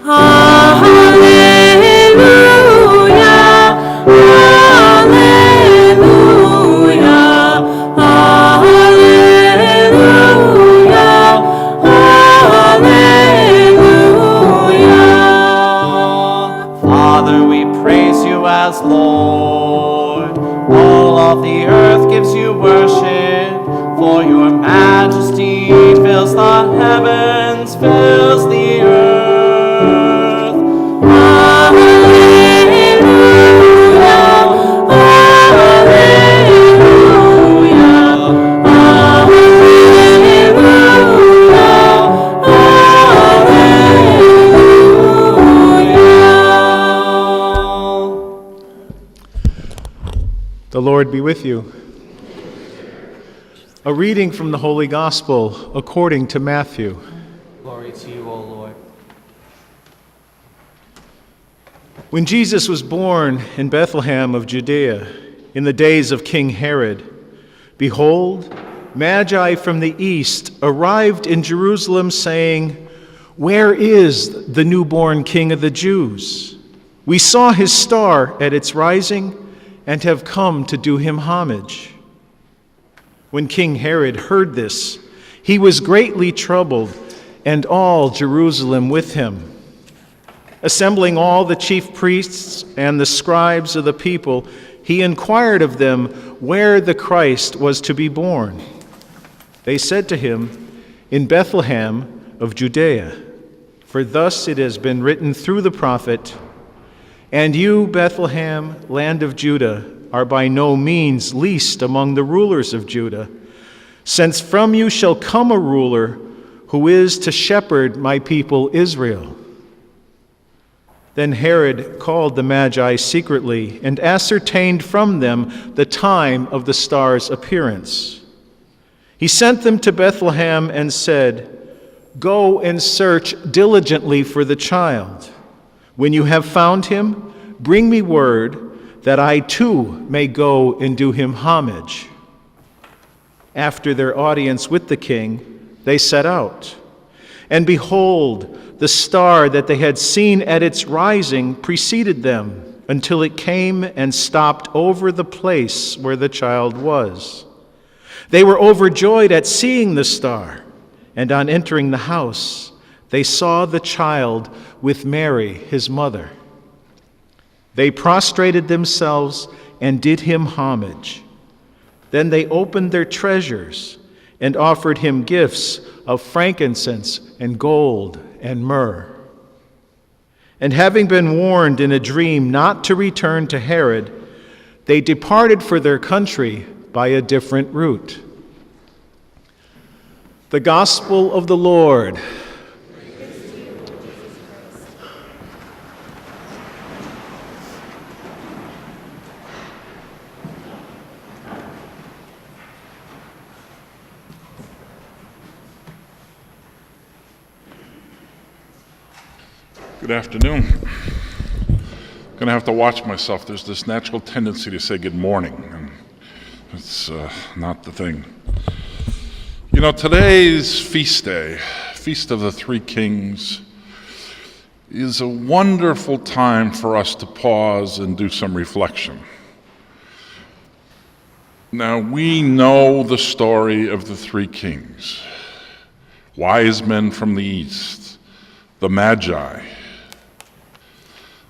Father, we praise you as Lord. All of the earth gives you worship, for your majesty fills the heavens, fills the earth. Alleluia, alleluia, The Lord be with you. A reading from the Holy Gospel according to Matthew. Glory to you, O Lord. When Jesus was born in Bethlehem of Judea, in the days of King Herod, behold, Magi from the east arrived in Jerusalem, saying, "Where is the newborn King of the Jews? We saw his star at its rising and have come to do him homage." When King Herod heard this, he was greatly troubled, and all Jerusalem with him. Assembling all the chief priests and the scribes of the people, he inquired of them where the Christ was to be born. They said to him, "In Bethlehem of Judea, for thus it has been written through the prophet, 'And you, Bethlehem, land of Judah, are by no means least among the rulers of Judah, since from you shall come a ruler who is to shepherd my people Israel.'" Then Herod called the Magi secretly and ascertained from them the time of the star's appearance. He sent them to Bethlehem and said, "Go and search diligently for the child. When you have found him, bring me word that I too may go and do him homage." After their audience with the king, they set out. And behold, the star that they had seen at its rising preceded them until it came and stopped over the place where the child was. They were overjoyed at seeing the star, and on entering the house, they saw the child with Mary, his mother. They prostrated themselves and did him homage. Then they opened their treasures and offered him gifts of frankincense and gold and myrrh. And having been warned in a dream not to return to Herod, they departed for their country by a different route. The Gospel of the Lord. Good afternoon. I'm going to have to watch myself. There's this natural tendency to say good morning, and it's not the thing. You know, today's feast day, Feast of the Three Kings, is a wonderful time for us to pause and do some reflection. Now, we know the story of the three kings, wise men from the east, the Magi.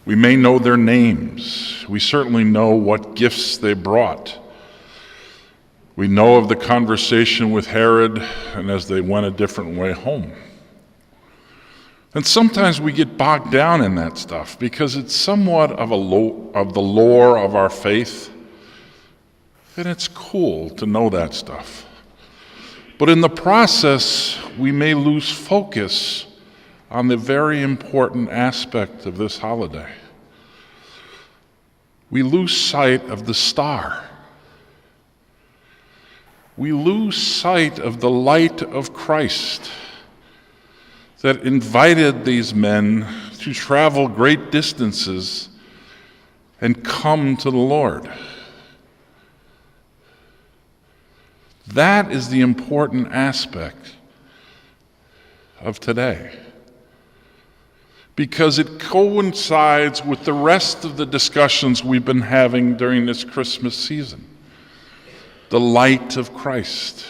We may know their names. We certainly know what gifts they brought. We know of the conversation with Herod and as they went a different way home. And sometimes we get bogged down in that stuff because it's somewhat of the lore of our faith, and it's cool to know that stuff. But in the process, we may lose focus on the very important aspect of this holiday. We lose sight of the star. We lose sight of the light of Christ that invited these men to travel great distances and come to the Lord. That is the important aspect of today. because it coincides with the rest of the discussions we've been having during this Christmas season. The light of Christ.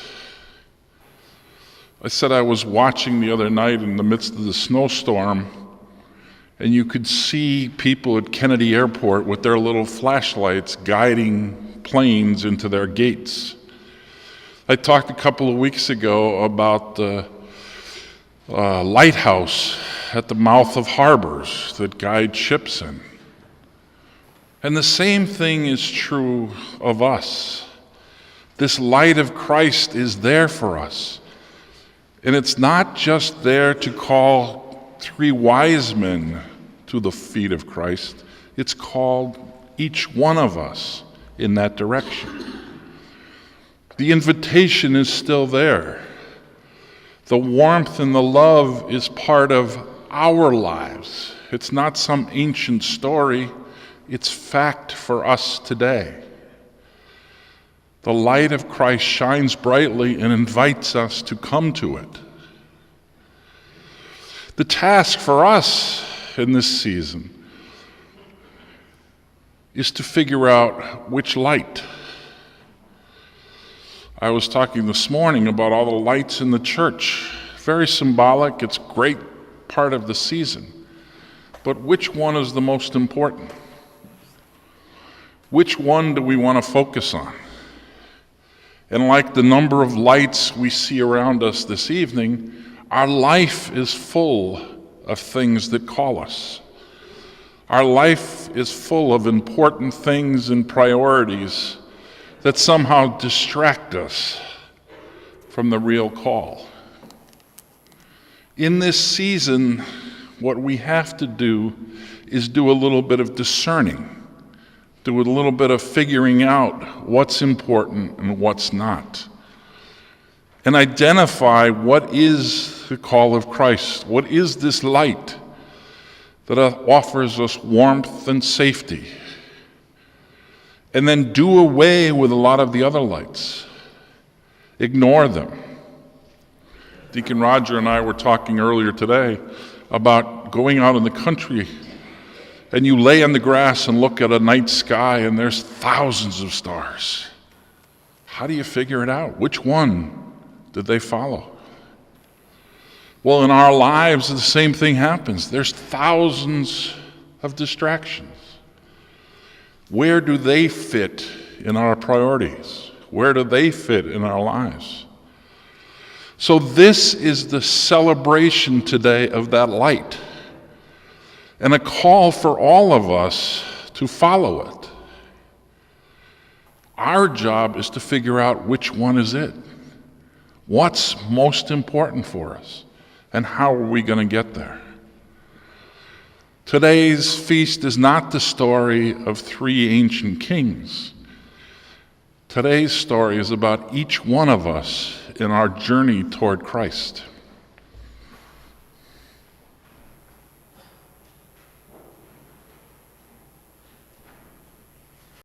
I said I was watching the other night in the midst of the snowstorm, and you could see people at Kennedy Airport with their little flashlights guiding planes into their gates. I talked a couple of weeks ago about the lighthouse at the mouth of harbors that guide ships in. And the same thing is true of us. This light of Christ is there for us. And it's not just there to call 3 wise men to the feet of Christ. It's called each one of us in that direction. The invitation is still there. The warmth and the love is part of our lives. It's not some ancient story. It's fact for us today. The light of Christ shines brightly and invites us to come to it. The task for us in this season is to figure out which light. I was talking this morning about all the lights in the church. Very symbolic. It's a great part of the season. But which one is the most important? Which one do we want to focus on? And like the number of lights we see around us this evening, our life is full of things that call us. Our life is full of important things and priorities that somehow distract us from the real call. In this season, what we have to do is do a little bit of discerning, do a little bit of figuring out what's important and what's not, and identify what is the call of Christ, what is this light that offers us warmth and safety, and then do away with a lot of the other lights. Ignore them. Deacon Roger and I were talking earlier today about going out in the country, and you lay on the grass and look at a night sky and there's thousands of stars. How do you figure it out? Which one did they follow? Well, in our lives, the same thing happens. There's thousands of distractions. Where do they fit in our priorities? Where do they fit in our lives? So this is the celebration today of that light, and a call for all of us to follow it. Our job is to figure out which one is it. What's most important for us, and how are we going to get there? Today's feast is not the story of 3 ancient kings. Today's story is about each one of us in our journey toward Christ.